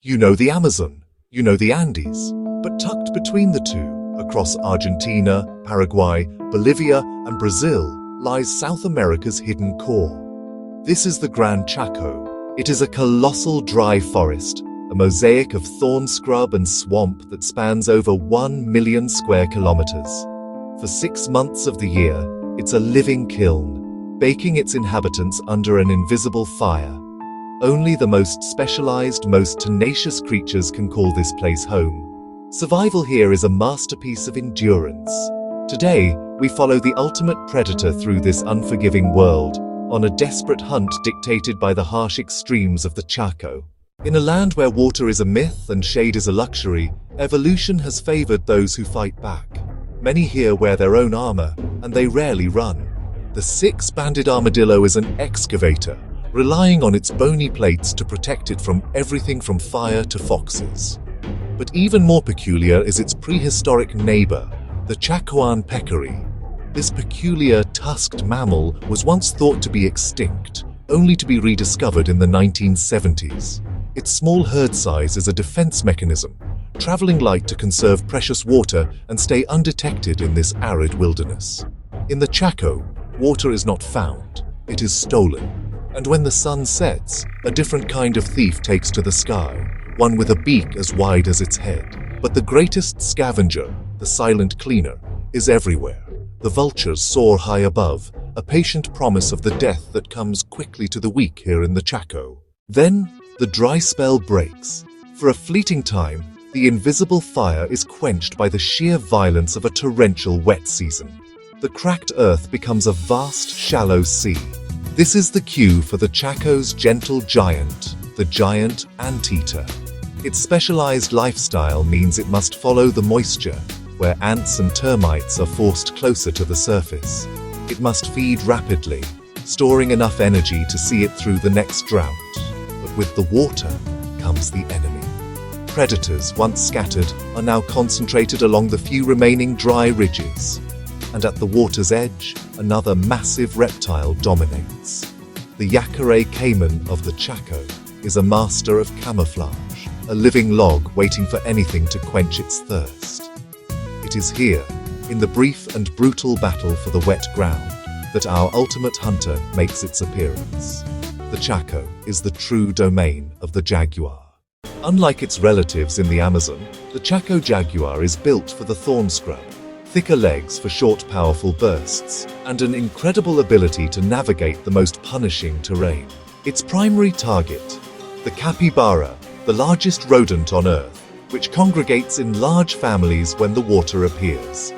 You know the Amazon, you know the Andes, but tucked between the two, across Argentina, Paraguay, Bolivia, and Brazil, lies South America's hidden core. This is the Gran Chaco. It is a colossal dry forest, a mosaic of thorn scrub and swamp that spans over 1 million square kilometers. For 6 months of the year, it's a living kiln, baking its inhabitants under an invisible fire. Only the most specialized, most tenacious creatures can call this place home. Survival here is a masterpiece of endurance. Today, we follow the ultimate predator through this unforgiving world, on a desperate hunt dictated by the harsh extremes of the Chaco. In a land where water is a myth and shade is a luxury, evolution has favored those who fight back. Many here wear their own armor, and they rarely run. The six-banded armadillo is an excavator, relying on its bony plates to protect it from everything from fire to foxes. But even more peculiar is its prehistoric neighbor, the Chacoan Peccary. This peculiar tusked mammal was once thought to be extinct, only to be rediscovered in the 1970s. Its small herd size is a defense mechanism, traveling light to conserve precious water and stay undetected in this arid wilderness. In the Chaco, water is not found, it is stolen. And when the sun sets, a different kind of thief takes to the sky, one with a beak as wide as its head. But the greatest scavenger, the silent cleaner, is everywhere. The vultures soar high above, a patient promise of the death that comes quickly to the weak here in the Chaco. Then, the dry spell breaks. For a fleeting time, the invisible fire is quenched by the sheer violence of a torrential wet season. The cracked earth becomes a vast, shallow sea. This is the cue for the Chaco's gentle giant, the giant Anteater. Its specialized lifestyle means it must follow the moisture, where ants and termites are forced closer to the surface. It must feed rapidly, storing enough energy to see it through the next drought. But with the water comes the enemy. Predators, once scattered, are now concentrated along the few remaining dry ridges. And at the water's edge, another massive reptile dominates. The Yacaré caiman of the Chaco is a master of camouflage, a living log waiting for anything to quench its thirst. It is here, in the brief and brutal battle for the wet ground, that our ultimate hunter makes its appearance. The Chaco is the true domain of the Jaguar. Unlike its relatives in the Amazon, the Chaco Jaguar is built for the thorn scrub. Thicker legs for short, powerful bursts, and an incredible ability to navigate the most punishing terrain. Its primary target, the capybara, the largest rodent on Earth, which congregates in large families when the water appears.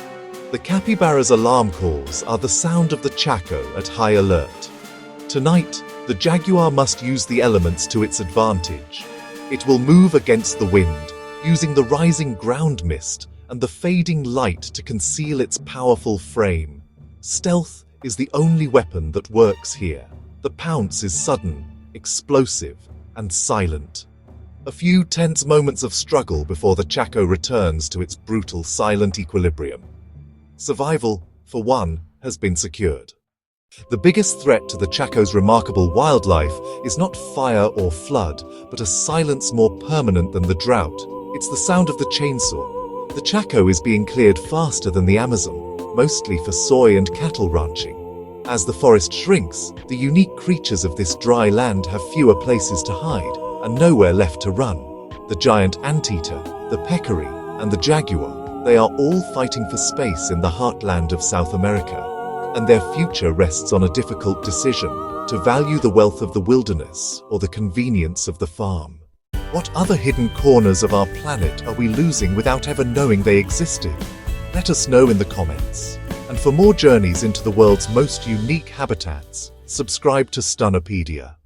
The capybara's alarm calls are the sound of the Chaco at high alert. Tonight, the Jaguar must use the elements to its advantage. It will move against the wind, using the rising ground mist and the fading light to conceal its powerful frame. Stealth is the only weapon that works here. The pounce is sudden, explosive, and silent. A few tense moments of struggle before the Chaco returns to its brutal, silent equilibrium. Survival, for one, has been secured. The biggest threat to the Chaco's remarkable wildlife is not fire or flood, but a silence more permanent than the drought. It's the sound of the chainsaw. The Chaco is being cleared faster than the Amazon, mostly for soy and cattle ranching. As the forest shrinks, the unique creatures of this dry land have fewer places to hide and nowhere left to run. The giant Anteater, the Peccary, and the Jaguar, they are all fighting for space in the heartland of South America, and their future rests on a difficult decision: to value the wealth of the wilderness or the convenience of the farm. What other hidden corners of our planet are we losing without ever knowing they existed? Let us know in the comments. And for more journeys into the world's most unique habitats, subscribe to Stunnopedia.